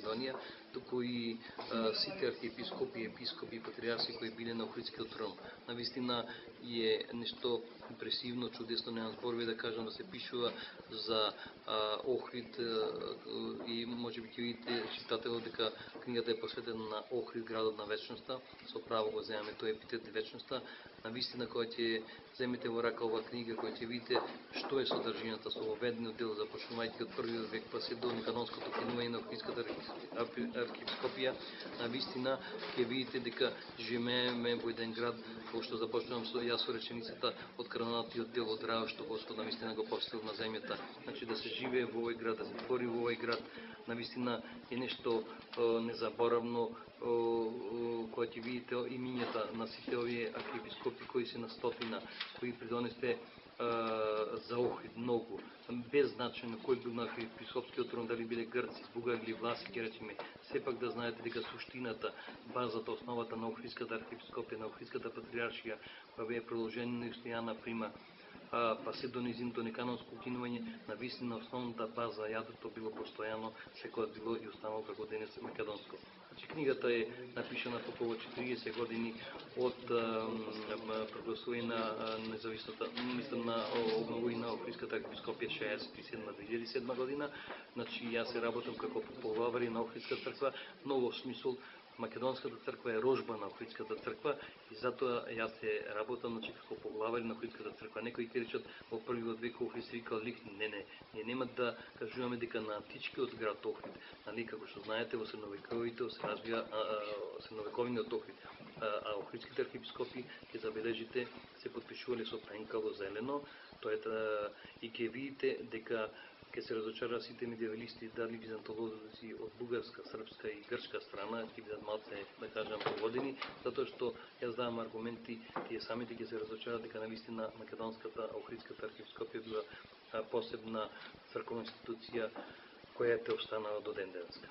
Македонија, туку и сите архиепископи и епископи и патриарси кои биле на Охридскиот трон. Навистина е нешто импресивно, чудесно, немам зборови да кажам да се пишува за Охрид и можеби ќе видите читателот дека книгата е посветена на Охрид, градот на вечноста. Со право го земаме тој епитет вечноста. Навистина кога ќе земете во рака ова книга, кога ќе видите што е содржината со оведниот дел, започнувајќи од првиот век па се до канонското кинување на Охридската архиепископија, навистина ќе видите дека живееме во еден град кој што започнувам со јас со реченицата од крвнатиот дел од рајот што Господ навистина го поставил на земјата. Значи да се живее во овој град, да се твори во овој град, навистина е нешто незаборавно кога ќе видите имињата на сите овие архиепископи кои се на стотина, кои придонесте за Охрид многу, без значење кој бил на архиепископскиот трон, дали биле грци, бугари или власи, ќе речеме, сепак да знаете дека суштината, базата, основата на Охридската архиепископија, на Охридската патриаршија, која бе продолжение на Јустијана Прима, па се до низиното неканонско укинување, навистина основната база, јадрото било постојано, секојаш било и останало како денес македонско. Значи, книгата е напишана по околу 40 години од прогласување на независната, мислам на обновување на Охридската архиепископија 67-2007 година. Значи, јас се работам како поглавари на Охридска црква, но во смисол Македонската црква е рожба на Охридската црква и затоа јас се работам, значи, како поглавари на Охридската црква. Некои ќе речат во првиот век Охрид се викал Лихни. Не, ние нема да кажуваме дека на античкиот град Охрид, нали, како што знаете во средновековите се развија средновековниот Охрид, а Охридските архиепископи ќе забележите се подпишувале со пенкаво зелено, тоа и ќе видите дека ќе се разочара сите медиевалисти, дали византолози од бугарска, српска и грчка страна, ќе бидат малце, да кажам, погодени, затоа што јас давам аргументи, тие самите ќе се разочарат дека навистина македонската Охридската архиепископија била посебна црковна институција која е останала до ден денеска.